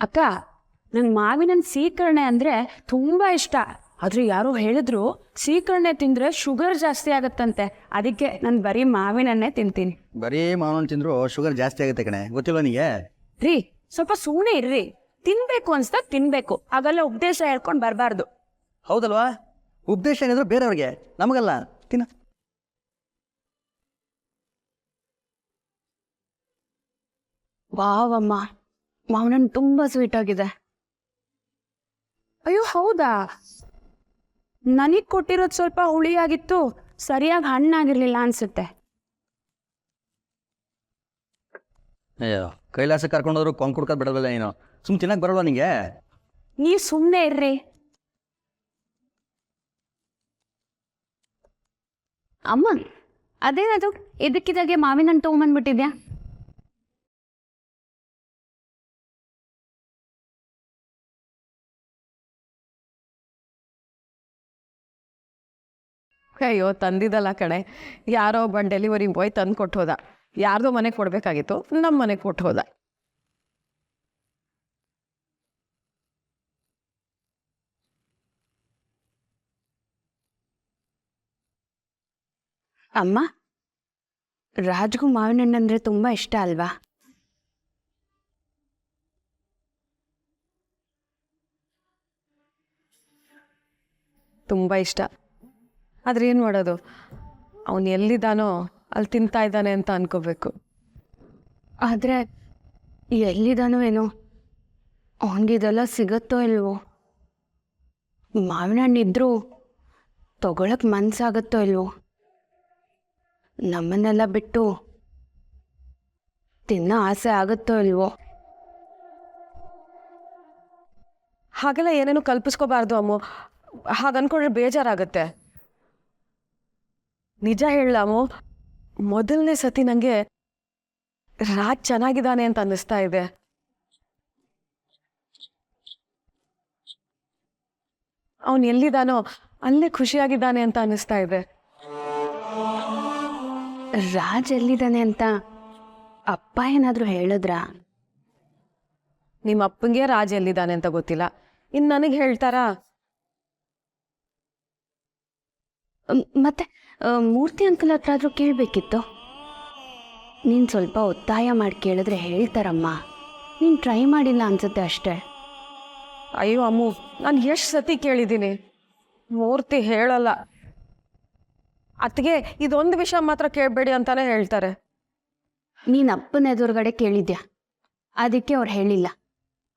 ಅಕ್ಕ, ನಂಗೆ ಮಾವಿನ ಸೀಕರಣೆ ಅಂದರೆ ತುಂಬ ಇಷ್ಟ. ಆದ್ರೆ ಯಾರೋ ಹೇಳಿದ್ರು ಸೀಕರಣೆ ತಿಂದರೆ ಶುಗರ್ ಜಾಸ್ತಿ ಆಗತ್ತಂತೆ. ಅದಕ್ಕೆ ನಾನು ಬರೀ ಮಾವಿನನ್ನೇ ತಿಂತೀನಿ. ಬರೀ ಮಾವಿನ ತಿಂದ್ರು ಶುಗರ್ ಜಾಸ್ತಿ ಆಗುತ್ತೆ ಕಣೆ, ಗೊತ್ತಿಲ್ಲ ನಿನಗೆ? ರೀ, ಸ್ವಲ್ಪ ಸುಮ್ಮನೆ ಇರ್ರಿ. ತಿನ್ಬೇಕು ಅನ್ಸ್ತಾ ತಿನ್ಬೇಕು, ಹಾಗೆಲ್ಲ ಉಪದೇಶ ಹೇಳ್ಕೊಂಡು ಬರಬಾರ್ದು. ಹೌದಲ್ವಾ? ಉಪದೇಶ ಏನಿದ್ರು ಬೇರೆಯವ್ರಿಗೆ, ನಮಗಲ್ಲ. ತಿನ್ನ. ವಾವಮ್ಮ, ಮಾವಿನ ತುಂಬ ಸ್ವೀಟ್ ಆಗಿದೆ. ಅಯ್ಯೋ ಹೌದಾ, ನನಗೆ ಕೊಟ್ಟಿರೋದು ಸ್ವಲ್ಪ ಹುಳಿಯಾಗಿತ್ತು, ಸರಿಯಾಗಿ ಹಣ್ಣಾಗಿರ್ಲಿಲ್ಲ ಅನ್ಸುತ್ತೆ. ಅಯ್ಯೋ, ಕೈಲಾಸ ಕರ್ಕೊಂಡೋದ್ರು ಕೊಂಕ್ ಕುಡ್ಕೋದು ಬಿಡೋದಿಲ್ಲ ನೀನು. ಸುಮ್ಮನೆ ತಿನ್ನಕ್ಕೆ ಬರೋಲ್ಲ ನಿಂಗೆ? ನೀವು ಸುಮ್ಮನೆ ಇರ್ರಿ. ಅಮ್ಮ, ಅದೇನದು ಇದಕ್ಕಿದಾಗೆ ಮಾವಿನ ಹಣ್ಣು ತೊಗೊಂಬಂದ್ಬಿಟ್ಟಿದ್ಯಾ? ಅಯ್ಯೋ ತಂದಿದ್ದಲ್ಲ ಕಣೆ, ಯಾರೋ ಒಬ್ಬ ಡೆಲಿವರಿ ಬಾಯ್ ತಂದು ಕೊಟ್ಟು ಹೋದ. ಯಾರ್ದೋ ಮನೆಗೆ ಕೊಡಬೇಕಾಗಿತ್ತು, ನಮ್ಮ ಮನೆಗೆ ಕೊಟ್ಟು ಹೋದ. ಅಮ್ಮ, ರಾಜ್ಗೂ ಮಾವಿನ ಹಣ್ಣು ಅಂದರೆ ತುಂಬ ಇಷ್ಟ ಅಲ್ವಾ? ತುಂಬ ಇಷ್ಟ. ಆದರೆ ಏನು ಮಾಡೋದು, ಅವನು ಎಲ್ಲಿದ್ದಾನೋ ಅಲ್ಲಿ ತಿಂತಾ ಇದ್ದಾನೆ ಅಂತ ಅನ್ಕೋಬೇಕು. ಆದರೆ ಎಲ್ಲಿದಾನೋ ಏನೋ, ಅವನಿಗಿದೆಲ್ಲ ಸಿಗತ್ತೋ ಇಲ್ವೋ? ಮಾವಿನ ಹಣ್ಣಿದ್ರೂ ತಗೊಳಕ್ ಮನ್ಸಾಗತ್ತೋ ಇಲ್ವೋ? ನಮ್ಮನ್ನೆಲ್ಲ ಬಿಟ್ಟು ತಿನ್ನೋ ಆಸೆ ಆಗುತ್ತೋ ಇಲ್ವೋ? ಹಾಗೆಲ್ಲ ಏನೇನು ಕಲ್ಪಿಸ್ಕೋಬಾರ್ದು ಅಮ್ಮು. ಹಾಗನ್ಕೊಂಡ್ರೆ ಬೇಜಾರಾಗತ್ತೆ. ನಿಜ ಹೇಳಮ್ಮು, ಮೊದಲನೇ ಸತಿ ನನಗೆ ರಾಜ್ ಚೆನ್ನಾಗಿದ್ದಾನೆ ಅಂತ ಅನ್ನಿಸ್ತಾ ಇದೆ. ಅವನು ಎಲ್ಲಿದ್ದಾನೋ ಅಲ್ಲೇ ಖುಷಿಯಾಗಿದ್ದಾನೆ ಅಂತ ಅನ್ನಿಸ್ತಾ ಇದೆ. ರಾಜ್ ಎಲ್ಲಿದ್ದಾನೆ ಅಂತ ಅಪ್ಪ ಏನಾದರೂ ಹೇಳಿದ್ರಾ? ನಿಮ್ಮ ಅಪ್ಪಂಗೆ ರಾಜ್ ಎಲ್ಲಿದ್ದಾನೆ ಅಂತ ಗೊತ್ತಿಲ್ಲ, ಇನ್ನು ನನಗೆ ಹೇಳ್ತಾರಾ? ಮತ್ತೆ ಮೂರ್ತಿ ಅಂಕಲ್ ಹತ್ರ ಆದರೂ ಕೇಳಬೇಕಿತ್ತು. ನೀನು ಸ್ವಲ್ಪ ಒತ್ತಾಯ ಮಾಡಿ ಕೇಳಿದ್ರೆ ಹೇಳ್ತಾರಮ್ಮ. ನೀನು ಟ್ರೈ ಮಾಡಿಲ್ಲ ಅನ್ಸುತ್ತೆ ಅಷ್ಟೇ. ಅಯ್ಯೋ ಅಮ್ಮು, ನಾನು ಎಷ್ಟು ಸತಿ ಕೇಳಿದ್ದೀನಿ, ಮೂರ್ತಿ ಹೇಳಲ್ಲ. ಅತ್ತಿಗೆ ಇದೊಂದು ವಿಷಯ ಮಾತ್ರ ಕೇಳಬೇಡಿ ಅಂತಾನೆ ಹೇಳ್ತಾರೆ. ನೀನು ಅಪ್ಪನ ಎದುರುಗಡೆ ಕೇಳಿದ್ಯಾ, ಅದಕ್ಕೆ ಅವ್ರು ಹೇಳಿಲ್ಲ.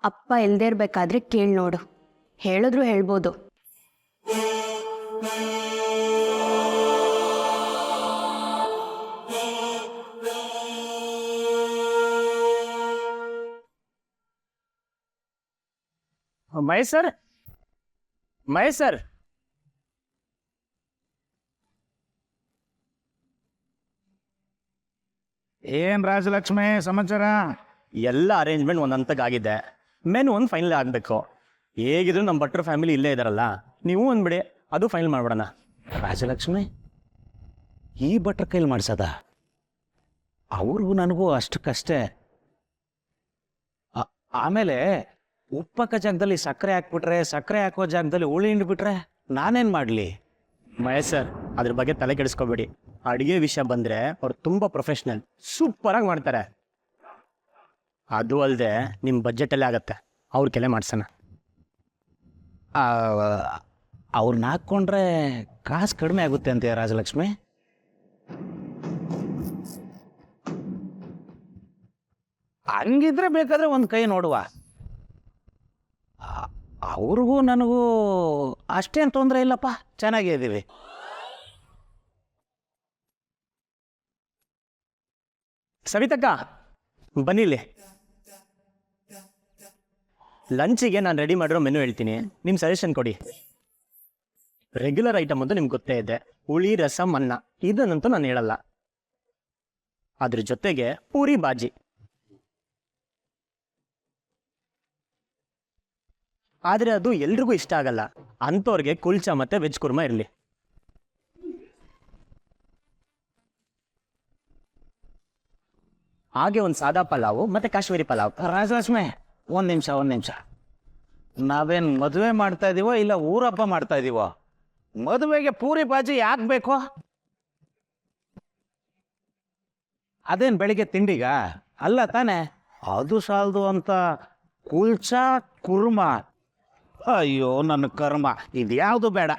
ಅಪ್ಪ ಇಲ್ದೇ ಇರಬೇಕಾದ್ರೆ ಕೇಳಿ ನೋಡು, ಹೇಳಿದ್ರು ಹೇಳ್ಬೋದು. ಮಹೇಶ್ ಸರ್, ಮಹೇಶ್ ಸರ್, ಏನ್ ರಾಜಲಕ್ಷ್ಮಿ ಸಮಾಚಾರ? ಎಲ್ಲ ಅರೇಂಜ್ಮೆಂಟ್ ಒಂದು ಹಂತಕ್ಕಾಗಿದೆ, ಮೆನು ಒಂದು ಫೈನಲ್ ಆಗಬೇಕು. ಹೇಗಿದ್ರು ನಮ್ಮ ಭಟ್ರ ಫ್ಯಾಮಿಲಿ ಇಲ್ಲೇ ಇದ್ದಾರಲ್ಲ, ನೀವು ಅಂದ್ಬಿಡಿ, ಅದು ಫೈನಲ್ ಮಾಡ್ಬಿಡೋಣ. ರಾಜಲಕ್ಷ್ಮಿ ಈ ಭಟ್ರ ಕೈಲಿ ಮಾಡ್ಸದ? ಅವ್ರಿಗೂ ನನಗೂ ಅಷ್ಟಕ್ಕಷ್ಟೇ. ಆಮೇಲೆ ಉಪ್ಪಕ್ಕ ಜಾಗದಲ್ಲಿ ಸಕ್ಕರೆ ಹಾಕ್ಬಿಟ್ರೆ, ಸಕ್ಕರೆ ಹಾಕೋ ಜಾಗದಲ್ಲಿ ಹುಳಿ ಹಿಂಡ್ಬಿಟ್ರೆ ನಾನೇನು ಮಾಡಲಿ? ಮಹೇಶ್ ಸರ್, ಅದ್ರ ಬಗ್ಗೆ ತಲೆ ಕೆಡಿಸ್ಕೋಬೇಡಿ. ಅಡುಗೆ ವಿಷಯ ಬಂದರೆ ಅವ್ರು ತುಂಬ ಪ್ರೊಫೆಷ್ನಲ್, ಸೂಪರಾಗಿ ಮಾಡ್ತಾರೆ. ಅದು ಅಲ್ಲದೆ ನಿಮ್ಮ ಬಜೆಟಲ್ಲೇ ಆಗತ್ತೆ, ಅವ್ರ ಕೆಲೆ ಮಾಡ್ಸೋಣ. ಅವ್ರನ್ನ ಹಾಕ್ಕೊಂಡ್ರೆ ಕಾಸು ಕಡಿಮೆ ಆಗುತ್ತೆ ಅಂತೀಯ ರಾಜಲಕ್ಷ್ಮಿ? ಹಂಗಿದ್ರೆ ಬೇಕಾದ್ರೆ ಒಂದು ಕೈ ನೋಡುವ. ಅವ್ರಿಗೂ ನನಗೂ ಅಷ್ಟೇನು ತೊಂದರೆ ಇಲ್ಲಪ್ಪ, ಚೆನ್ನಾಗೇ ಇದ್ದೀವಿ. ಸವಿತಕ್ಕ ಬನ್ನಿಲ್ಲಿ. ಲಂಚಿಗೆ ನಾನು ರೆಡಿ ಮಾಡಿರೋ ಮೆನು ಹೇಳ್ತೀನಿ, ನಿಮ್ಮ ಸಜೆಷನ್ ಕೊಡಿ. ರೆಗ್ಯುಲರ್ ಐಟಮ್ ಅಂತೂ ನಿಮ್ಗೆ ಗೊತ್ತೇ ಇದೆ, ಹುಳಿ ರಸಂ ಅನ್ನ, ಇದನ್ನಂತೂ ನಾನು ಹೇಳಲ್ಲ. ಅದ್ರ ಜೊತೆಗೆ ಪೂರಿ ಬಾಜಿ. ಆದರೆ ಅದು ಎಲ್ರಿಗೂ ಇಷ್ಟ ಆಗಲ್ಲ, ಅಂಥವ್ರಿಗೆ ಕುಲ್ಚಾ ಮತ್ತು ವೆಜ್ ಕುರ್ಮಾ ಇರಲಿ. ಹಾಗೆ ಒಂದು ಸಾದಾ ಪಲಾವು ಮತ್ತು ಕಾಶ್ಮೀರಿ ಪಲಾವ್. ರಾಜಲಕ್ಷ್ಮಿ ಒಂದು ನಿಮಿಷ ನಾವೇನು ಮದುವೆ ಮಾಡ್ತಾ ಇದೀವೋ ಇಲ್ಲ ಊರಬ್ಬ ಮಾಡ್ತಾ ಇದೀವೋ? ಮದುವೆಗೆ ಪೂರಿ ಬಾಜಿ ಯಾಕೆ ಬೇಕು? ಅದೇನು ಬೆಳಿಗ್ಗೆ ತಿಂಡಿಗ ಅಲ್ಲ ತಾನೆ? ಅದು ಸಾಲದು ಅಂತ ಕುಲ್ಚಾ ಕುರ್ಮ. ಅಯ್ಯೋ ನನ್ನ ಕರ್ಮ, ಇದ್ಯಾವುದು ಬೇಡ.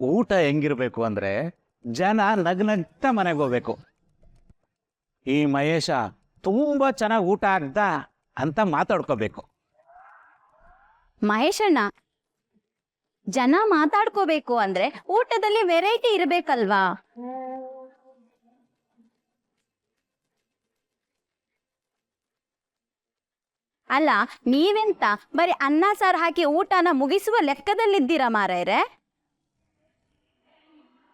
ಊಟ ಹೆಂಗಿರ್ಬೇಕು ಅಂದರೆ ಜನ ನಗ್ನಗ್ತಾ ಮನೆಗೆ ಹೋಗ್ಬೇಕು. ಈ ಮಹೇಶ ತುಂಬ ಚೆನ್ನಾಗಿ ಊಟ ಆಗ್ದ ಅಂತ ಮಾತಾಡ್ಕೋಬೇಕು. ಮಹೇಶಣ್ಣ, ಜನ ಮಾತಾಡ್ಕೋಬೇಕು ಅಂದ್ರೆ ಊಟದಲ್ಲಿ ವೆರೈಟಿ ಇರಬೇಕಲ್ವಾ? ಅಲ್ಲ, ನೀವೆಂತ ಬರೀ ಅನ್ನ ಸಾರು ಹಾಕಿ ಊಟನ ಮುಗಿಸುವ ಲೆಕ್ಕದಲ್ಲಿದ್ದೀರಾ ಮಾರಾಯರೆ?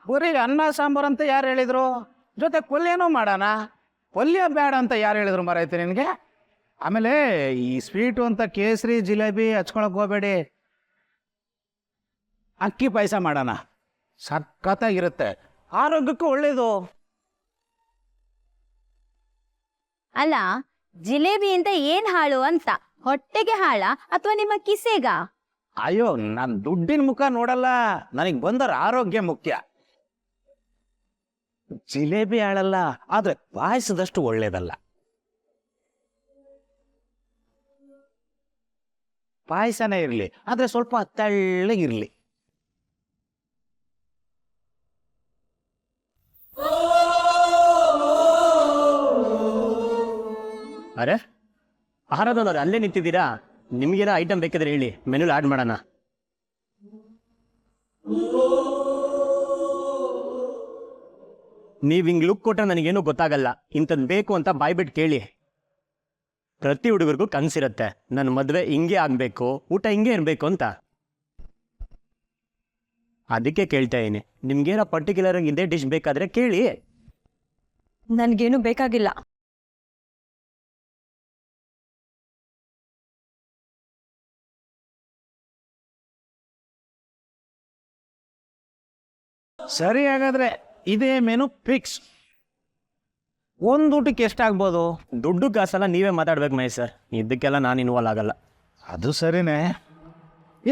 ಬರೀ ಅನ್ನ ಸಾಂಬಾರು ಅಂತ ಯಾರು ಹೇಳಿದ್ರು? ಜೊತೆ ಪಲ್ಯನೂ ಮಾಡೋಣ. ಪಲ್ಯ ಬೇಡ ಅಂತ ಯಾರು ಹೇಳಿದ್ರು ಮರೈತೆ ನಿನಗೆ? ಆಮೇಲೆ ಈ ಸ್ವೀಟು ಅಂತ ಕೇಸರಿ ಜಿಲೇಬಿ ಹಚ್ಕೊಳಕ್ ಹೋಗಬೇಡಿ. ಅಕ್ಕಿ ಪಾಯಸ ಮಾಡೋಣ, ಸಖತ್ತಾಗಿರುತ್ತೆ, ಆರೋಗ್ಯಕ್ಕೂ ಒಳ್ಳೇದು. ಅಲ್ಲ, ಜಿಲೇಬಿಯಿಂದ ಏನ್ ಹಾಳು ಅಂತ? ಹೊಟ್ಟೆಗೆ ಹಾಳ ಅಥವಾ ನಿಮ್ಮ ಕಿಸೆಗ? ಅಯ್ಯೋ, ನಾನು ದುಡ್ಡಿನ ಮುಖ ನೋಡಲ್ಲ, ನನಗೆ ಬಂದರ ಆರೋಗ್ಯ ಮುಖ್ಯ. ಜಿಲೇಬಿ ಹಾಳಲ್ಲ, ಆದ್ರೆ ಪಾಯಸದಷ್ಟು ಒಳ್ಳೇದಲ್ಲ. ಪಾಯಸನೇ ಇರಲಿ, ಆದ್ರೆ ಸ್ವಲ್ಪ ತೆಳ್ಳಗಿರ್ಲಿ. ಅರೆ ಆಹಾರದವ್ರು ಅಲ್ಲೇ ನಿಂತಿದ್ದೀರಾ? ನಿಮ್ಗೇನೋ ಐಟಮ್ ಬೇಕಿದ್ರೆ ಹೇಳಿ, ಮೆನುಲ್ ಆಡ್ ಮಾಡೋಣ. ನೀವು ಹಿಂಗೆ ಲುಕ್ ಕೊಟ್ರೆ ನನಗೇನು ಗೊತ್ತಾಗಲ್ಲ. ಇಂಥದ್ದು ಬೇಕು ಅಂತ ಬಾಯ್ಬಿಟ್ಟು ಕೇಳಿ. ಪ್ರತಿ ಹುಡುಗರಿಗೂ ಕನಸಿರುತ್ತೆ, ನನ್ನ ಮದುವೆ ಹಿಂಗೆ ಆಗಬೇಕು, ಊಟ ಹಿಂಗೆ ಇರಬೇಕು ಅಂತ. ಅದಕ್ಕೆ ಕೇಳ್ತಾ ಇದ್ದೀನಿ, ನಿಮ್ಗೇನೋ ಪರ್ಟಿಕ್ಯುಲರ್ ಆಗಿ ಇದೇ ಡಿಶ್ ಬೇಕಾದರೆ ಕೇಳಿ. ನನಗೇನು ಬೇಕಾಗಿಲ್ಲ. ಸರಿ, ಹಾಗಾದ್ರೆ ಇದೇ ಮೆನು ಫಿಕ್ಸ್. ಒಂದು ಊಟಕ್ಕೆ ಎಷ್ಟಾಗ್ಬೋದು? ದುಡ್ಡು ಕಾಸೆಲ್ಲ ನೀವೇ ಮಾತಾಡ್ಬೇಕು ಮಹೇಶ್ ಸರ್, ಇದಕ್ಕೆಲ್ಲ ನಾನು ಇನ್ವಾಲ್ವ್ ಆಗಲ್ಲ. ಅದು ಸರಿನೇ,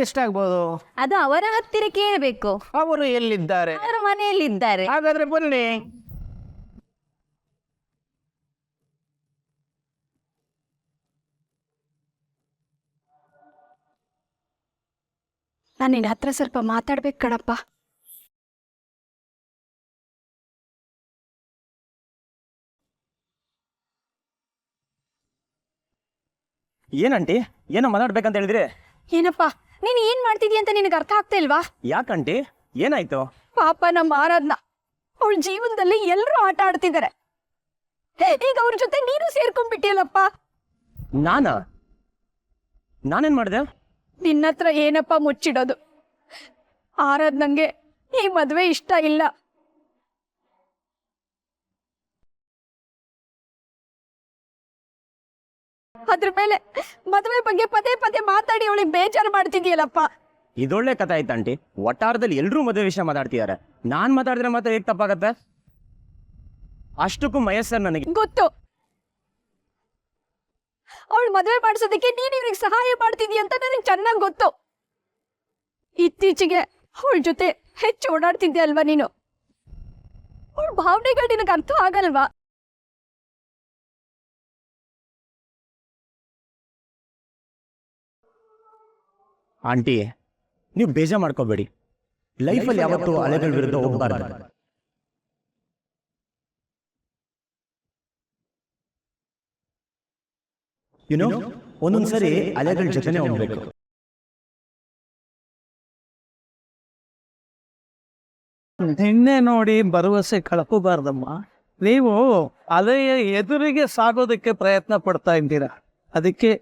ಎಷ್ಟಾಗ್ಬೋದು? ಅದು ಅವರ ಹತ್ತಿರ ಕೇಳಬೇಕು. ಅವರು ಎಲ್ಲಿದ್ದಾರೆ? ಅವರ ಮನೆಯಲ್ಲಿದ್ದಾರೆ. ಹಾಗಾದ್ರೆ ಬನ್ನಿ. ನಾನು ನಿನ್ನ ಹತ್ರ ಸ್ವಲ್ಪ ಮಾತಾಡ್ಬೇಕು ಕಣಪ್ಪ. ಏನಂಟಿ, ಏನೋ ಮಾತಾಡ್ಬೇಕಂತ ಹೇಳಿದ್ರಿ? ಏನಪ್ಪ, ನೀನು ಏನ್ ಮಾಡ್ತಿದೀಯ ಅಂತ ನಿನಗೆ ಅರ್ಥ ಆಗ್ತಾ ಇಲ್ವಾ? ಯಾಕಂಟಿ, ಏನಾಯ್ತು? ಪಾಪ ನಮ್ಮ ಆರಾಧ್ನ, ಅವಳ ಜೀವನದಲ್ಲಿ ಎಲ್ಲರೂ ಆಟ ಆಡ್ತಿದ್ದಾರೆ. ಈಗ ಅವ್ರ ಜೊತೆ ನೀನು ಸೇರ್ಕೊಂಡ್ಬಿಟ್ಟಿಯಲ್ಲಪ್ಪ. ನಾನೇನ್ ಮಾಡಿದೆ? ನಿನ್ನ ಹತ್ರ ಏನಪ್ಪ ಮುಚ್ಚಿಡೋದು? ಆರಾಧ್ ನಂಗೆ ಈ ಮದ್ವೆ ಇಷ್ಟ ಇಲ್ಲ. ಅದ್ರ ಮೇಲೆ ಮದುವೆ ಬಗ್ಗೆ ಪದೇ ಪದೇ ಮಾತಾಡಿ ಅವಳಿಗೆ ಬೇಜಾರು ಮಾಡ್ತಿದ್ಯಲ್ಲಪ್ಪ. ಇದೊಳ್ಳೆ ಕಥೆ ಆಯ್ತು ಆಂಟಿ. ಒಟ್ಟಾರದಲ್ಲಿ ಎಲ್ಲರೂ ಮದುವೆ ವಿಷಯ ಮಾತಾಡ್ತಿದ್ದಾರೆ, ನಾನ್ ಮಾತಾಡಿದ್ರೆ ಮಾತ್ರ ಹೇಗೆ ತಪ್ಪಾಗತ್ತೆ? ಅಷ್ಟಕ್ಕೂ ಮಹೇಶ್ ಸರ್ ನನಗೆ ಗೊತ್ತು, ಅವಳು ಮದುವೆ ಮಾಡಿಸೋದಕ್ಕೆ ನೀನು ಇವ್ರಿಗೆ ಸಹಾಯ ಮಾಡ್ತಿದೀಯ ಅಂತ ನನಗೆ ಚೆನ್ನಾಗಿ ಗೊತ್ತು. ಇತ್ತೀಚೆಗೆ ಅವಳ ಜೊತೆ ಹೆಚ್ಚು ಓಡಾಡ್ತಿದ್ದೆ ಅಲ್ವಾ ನೀನು? ಅವಳ ಭಾವನೆಗಳು ನಿನಗೆ ಅರ್ಥ ಆಗಲ್ವಾ? ಆಂಟಿ, ನೀವು ಬೇಜಾರು ಮಾಡ್ಕೋಬೇಡಿ. ಲೈಫಲ್ಲಿ ಯಾವತ್ತೂ ಅಲೆಗಳ ವಿರುದ್ಧ ಹೋಗಬಾರ್ದು. ಯುನೋ, ಒಂದೊಂದ್ಸರಿ ಅಲೆಗಳ ಜೊತೆನೆ ಹೋಗ್ಬೇಕು. ನಿನ್ನೆ ನೋಡಿ ಭರವಸೆ ಕಳ್ಕೋಬಾರ್ದಮ್ಮ. ನೀವು ಅಲೆಯ ಎದುರಿಗೆ ಸಾಗೋದಕ್ಕೆ ಪ್ರಯತ್ನ ಪಡ್ತಾ ಇದ್ದೀರಾ. ಅದಕ್ಕೆ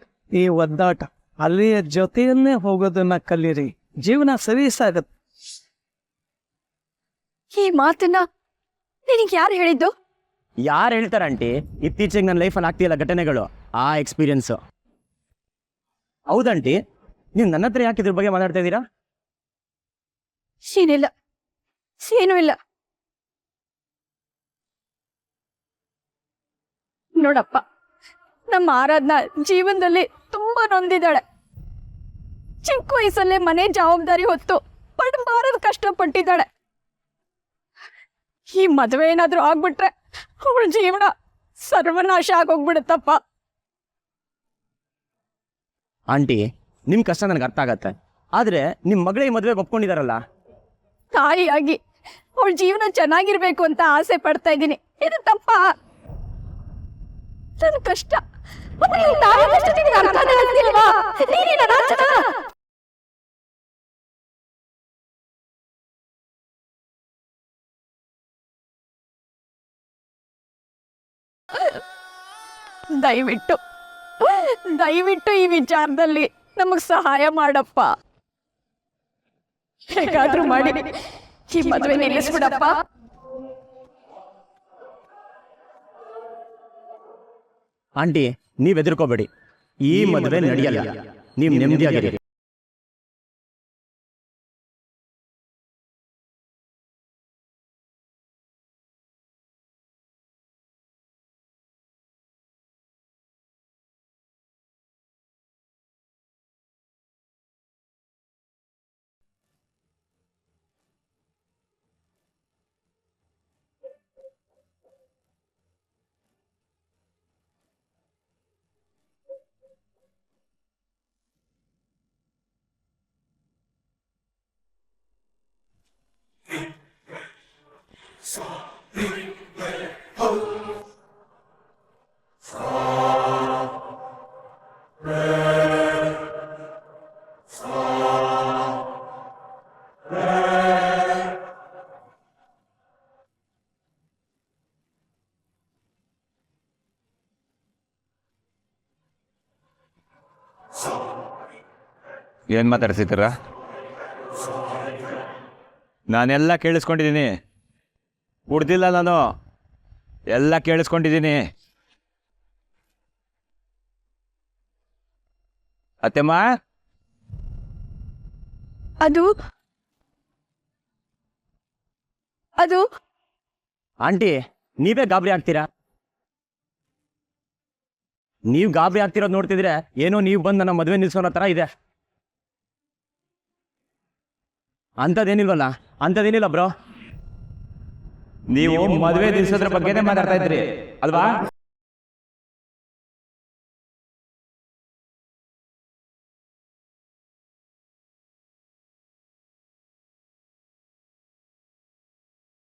ಈ ಒದ್ದಾಟ, ಅಲೆಯ ಜೊತೆಯನ್ನೇ ಹೋಗೋದನ್ನ ಕಲೀರಿ, ಜೀವನ ಸರಿ ಸಾಗತ್ತೆ. ಈ ಮಾತನ್ನ ನಿನಗೆ ಯಾರು ಹೇಳಿದ್ದು? ಯಾರು ಹೇಳ್ತಾರ ಆಂಟಿ? ಇತ್ತೀಚೆಗೆ ನನ್ನ ಲೈಫಲ್ಲಿ ಆಗ್ತಿಲ್ಲ ಘಟನೆಗಳು, ಆ ಎಕ್ಸ್ಪೀರಿಯನ್ಸು. ಹೌದಂಟಿ, ನೀವು ನನ್ನ ಹತ್ರ ಯಾಕೆ ಇದ್ರ ಬಗ್ಗೆ ಮಾತಾಡ್ತಾ ಇದ್ದೀರಾ? ಏನಿಲ್ಲ, ಏನೂ ಇಲ್ಲ. ನೋಡಪ್ಪ, ನಮ್ಮ ಆರಾಧನಾ ಜೀವನದಲ್ಲಿ ತುಂಬ ನೊಂದಿದ್ದಾಳೆ. ಚಿಕ್ಕ ವಯಸ್ಸಲ್ಲೇ ಮನೆ ಜವಾಬ್ದಾರಿ ಹೊತ್ತು ಪಡಬಾರದು ಕಷ್ಟಪಟ್ಟಿದ್ದಾಳೆ. ಈ ಮದುವೆ ಏನಾದರೂ ಆಗ್ಬಿಟ್ರೆ ಅವಳ ಜೀವನ ಸರ್ವನಾಶ ಆಗೋಗ್ಬಿಡುತ್ತಪ್ಪ. ಆಂಟಿ, ನಿಮ್ಮ ಕಷ್ಟ ನನಗೆ ಅರ್ಥ ಆಗತ್ತೆ. ಆದರೆ ನಿಮ್ಮ ಮಗಳೇ ಈ ಮದುವೆಗೆ ಒಪ್ಕೊಂಡಿದಾರಲ್ಲ. ತಾಯಿಯಾಗಿ ಅವಳ ಜೀವನ ಚೆನ್ನಾಗಿರ್ಬೇಕು ಅಂತ ಆಸೆ ಪಡ್ತಾ ಇದ್ದೀನಿ. ಇದು ತಪ್ಪ? ನನ್ನ ಕಷ್ಟ ಅರ್ಥ ಆಗ್ತಿಲ್ವಾ? ನೀನೇನ ರಾಜನ? ದಯವಿಟ್ಟು ದಯವಿಟ್ಟು ಈ ವಿಚಾರದಲ್ಲಿ ನಮಗ್ ಸಹಾಯ ಮಾಡಪ್ಪ. ಹೇಗಾದ್ರೂ ಮಾಡಿ ಈ ಮದುವೆ ನಿಲ್ಲಿಸ್ಬಿಡಪ್ಪ. ಆಂಟಿ, ನೀವು ಹೆದರ್ಕೋಬೇಡಿ, ಈ ಮದುವೆ ನಡೆಯಲ್ಲ. ನೀವು ನೆಮ್ಮದಿಯಾಗಿರಿ. ಏನು ಮಾತಾಡ್ಸಿದ್ದೀರ? ನಾನೆಲ್ಲ ಕೇಳಿಸ್ಕೊಂಡಿದ್ದೀನಿ. ಕುಡ್ದಿಲ್ಲ ನಾನು, ಎಲ್ಲ ಕೇಳಿಸ್ಕೊಂಡಿದ್ದೀನಿ. ಅತ್ತೆಮ್ಮ, ಅದು ಅದು ಆಂಟಿ, ನೀವೇ ಗಾಬರಿ ಆಗ್ತೀರಾ? ನೀವು ಗಾಬರಿ ಆಗ್ತಿರೋದು ನೋಡ್ತಿದ್ರೆ ಏನೋ ನೀವು ಬಂದು ನನ್ನ ಮದುವೆ ನಿಲ್ಸೋನ ಥರ ಇದೆ. ಅಂಥದ್ದೇನಿಲ್ವಲ್ಲ? ಅಂಥದ್ದೇನಿಲ್ಲ ಬ್ರೋ. ನೀವು ಮದುವೆ ನಿಲ್ಸೋದ್ರ ಬಗ್ಗೆನೇ ಮಾತಾಡ್ತಾ ಇದ್ರಿ ಅಲ್ವಾ?